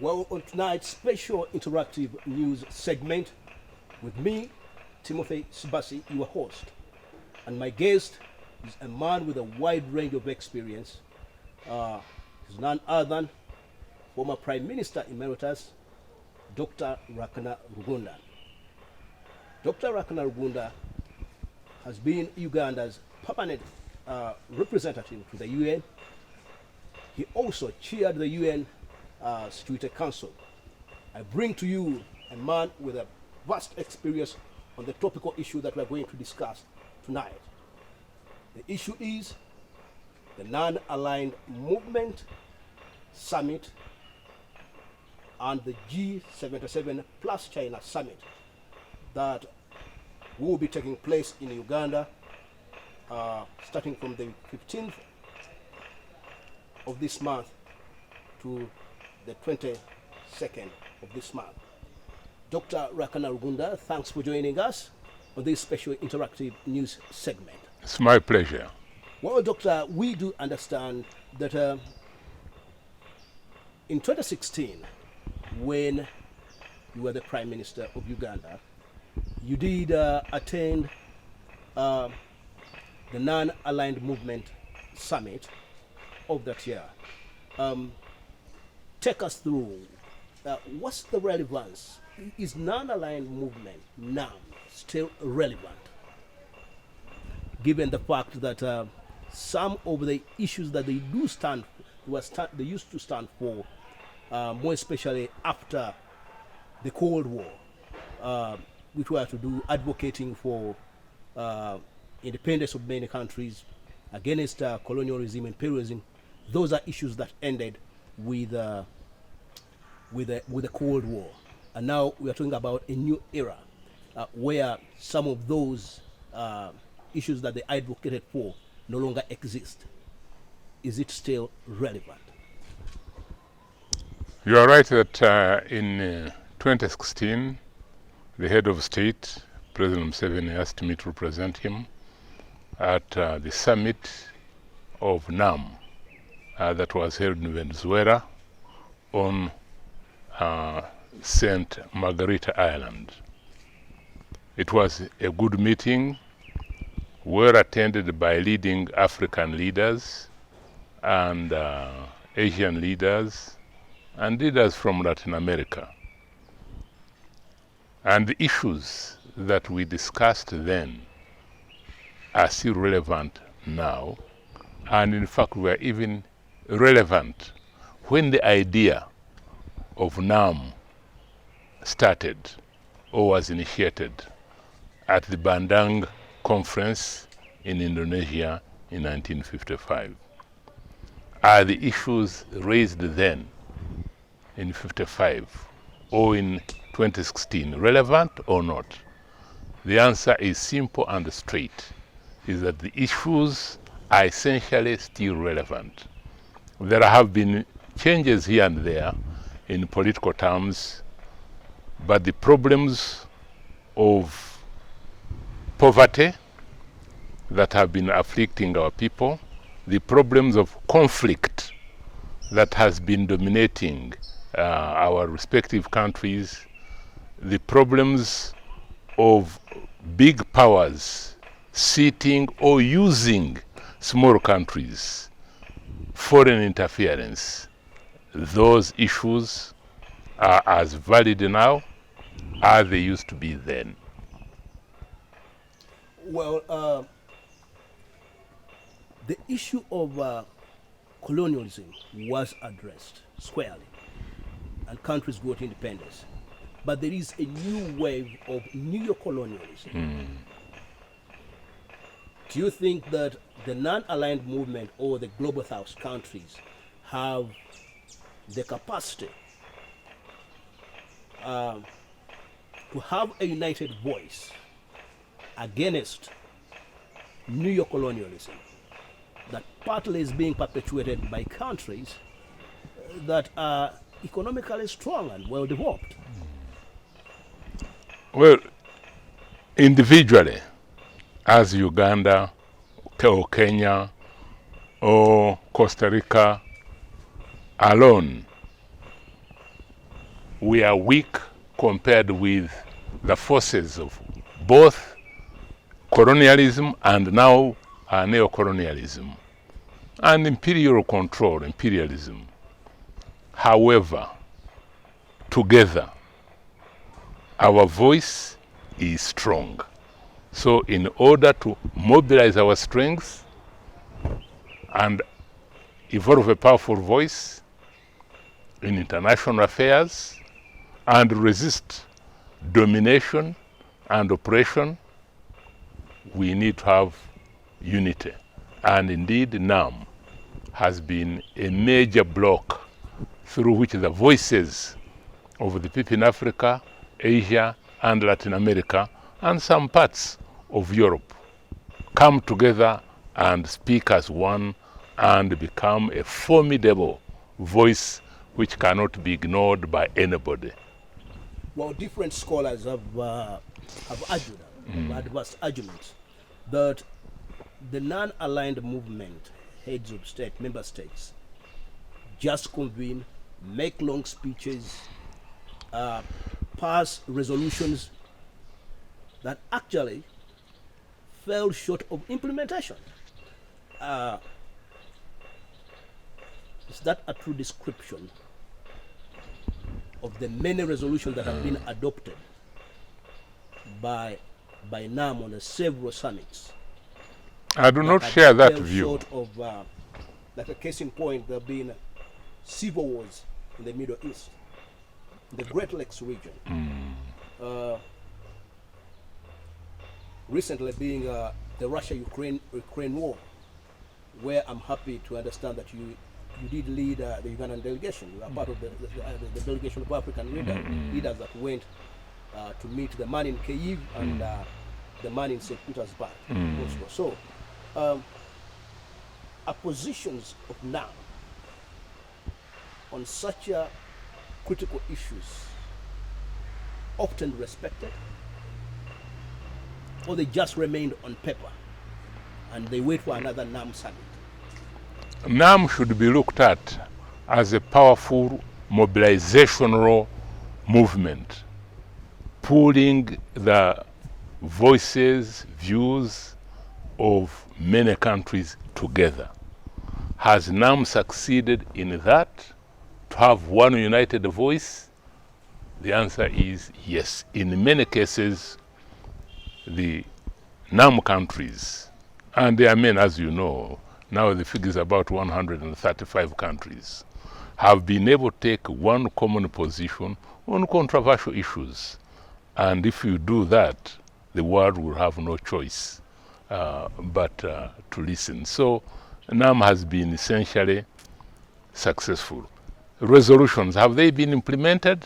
Well, on tonight's special interactive news segment, with me, Timothy Subasi, your host, and my guest is a man with a wide range of experience. He's none other than former Prime Minister Emeritus, Dr. Ruhakana Rugunda. Dr. Ruhakana Rugunda has been Uganda's permanent representative to the UN. He also chaired the UN Security Council. I bring to you a man with a vast experience on the topical issue that we are going to discuss tonight. The issue is the Non-Aligned Movement Summit and the G77 plus China Summit that will be taking place in Uganda starting from the 15th of this month to the 22nd of this month. Dr. Ruhakana Rugunda, thanks for joining us on this special interactive news segment. It's my pleasure. Well, Doctor, we do understand that in 2016, when you were the Prime Minister of Uganda, you did attend the Non-Aligned Movement Summit of that year. Take us through what's the relevance? Is non-aligned movement now still relevant, given the fact that some of the issues that they do stand, they used to stand for, more especially after the Cold War, which were to do advocating for independence of many countries against colonialism, imperialism. Those are issues that ended with the Cold War, and now we are talking about a new era where some of those issues that they advocated for no longer exist. Is it still relevant? You are right that in 2016, the head of state, President Museveni, asked me to represent him at the summit of NAM that was held in Venezuela on St. Margarita Island. It was a good meeting, well attended by leading African leaders and Asian leaders and leaders from Latin America. And the issues that we discussed then are still relevant now, and in fact were even relevant when the idea of NAM started or was initiated at the Bandung Conference in Indonesia in 1955. Are the issues raised then in 55 or in 2016 relevant or not? The answer is simple and straight, is that the issues are essentially still relevant. There have been changes here and there in political terms, but the problems of poverty that have been afflicting our people, the problems of conflict that has been dominating our respective countries, the problems of big powers sitting or using small countries, foreign interference, those issues are as valid now as they used to be then. Well, the issue of colonialism was addressed squarely, and countries got independence. But there is a new wave of neo-colonialism. Do you think that the non-aligned movement or the global South countries have the capacity to have a united voice against neo-colonialism that partly is being perpetuated by countries that are economically strong and well developed? Well, individually, as Uganda or Kenya or Costa Rica alone, we are weak compared with the forces of both colonialism and now neo-colonialism and imperial control, imperialism. However, together, our voice is strong. So in order to mobilize our strengths and evolve a powerful voice in international affairs and resist domination and oppression, we need to have unity. And indeed, NAM has been a major block through which the voices of the people in Africa, Asia, and Latin America, and some parts of Europe come together and speak as one and become a formidable voice which cannot be ignored by anybody. Well, different scholars have argued, have advanced arguments that the non-aligned movement, heads of state, member states, just convene, make long speeches, pass resolutions that actually fell short of implementation. Is that a true description of the many resolutions that have been adopted by NAM on the several summits? I do not share that view. Short of, like a case in point, there have been civil wars in the Middle East, in the Great Lakes region. Recently being the Russia-Ukraine war, where I'm happy to understand that you did lead the Ugandan delegation. You are part of the delegation of African leaders that went to meet the man in Kyiv and the man in St. Petersburg. So, are positions of NAM on such critical issues often respected, or they just remained on paper and they wait for another NAM summit? NAM should be looked at as a powerful mobilizational movement, pulling the voices, views of many countries together. Has NAM succeeded in that, to have one united voice? The answer is yes. In many cases, the NAM countries, and there are many, as you know, now the figure is about 135 countries, have been able to take one common position on controversial issues. And if you do that, the world will have no choice but to listen. So NAM has been essentially successful. Resolutions, have they been implemented?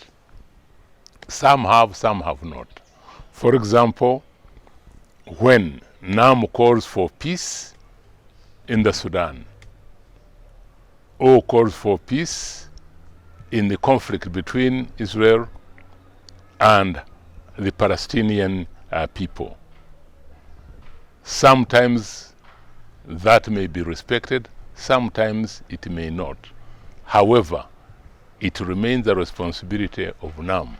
Some have, some have not. For example, when NAM calls for peace in the Sudan, or calls for peace in the conflict between Israel and the Palestinian people, sometimes that may be respected, sometimes it may not. However, it remains the responsibility of NAM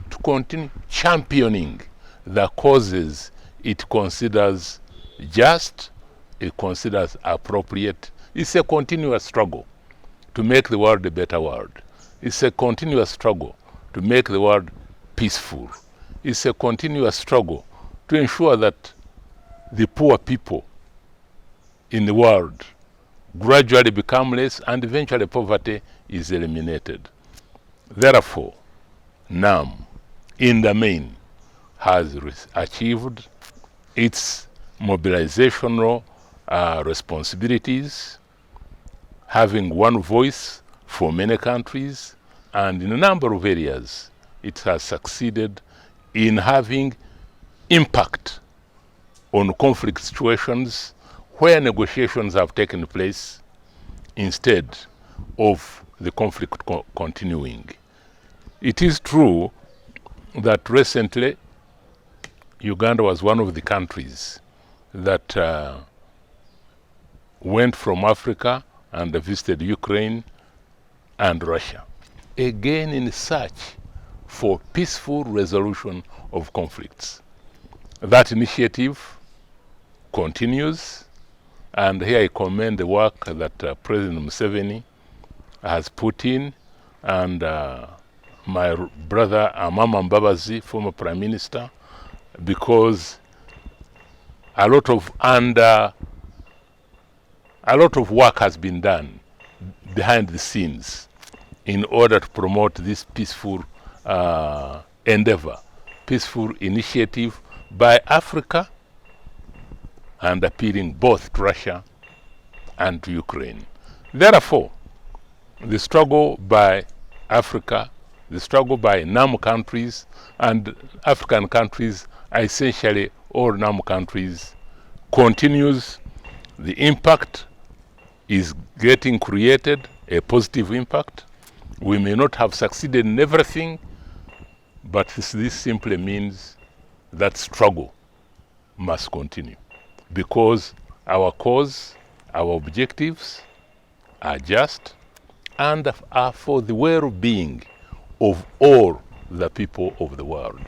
to continue championing the causes it considers just, it considers appropriate. It's a continuous struggle to make the world a better world. It's a continuous struggle to make the world peaceful. It's a continuous struggle to ensure that the poor people in the world gradually become less and eventually poverty is eliminated. Therefore, NAM, in the main, has achieved its mobilizational responsibilities, having one voice for many countries, and in a number of areas, it has succeeded in having impact on conflict situations where negotiations have taken place instead of the conflict continuing. It is true that recently Uganda was one of the countries that went from Africa and visited Ukraine and Russia, again in search for peaceful resolution of conflicts. That initiative continues, and here I commend the work that President Museveni has put in, and my brother Amama Mbabazi, former Prime Minister, because a lot of work has been done behind the scenes in order to promote this peaceful endeavor, peaceful initiative by Africa, and appealing both to Russia and to Ukraine. Therefore, the struggle by Africa, the struggle by NAM countries, and African countries, essentially all NAM countries, continues. The impact is getting created, a positive impact. We may not have succeeded in everything, but this simply means that struggle must continue, because our cause, our objectives are just and are for the well-being of all the people of the world.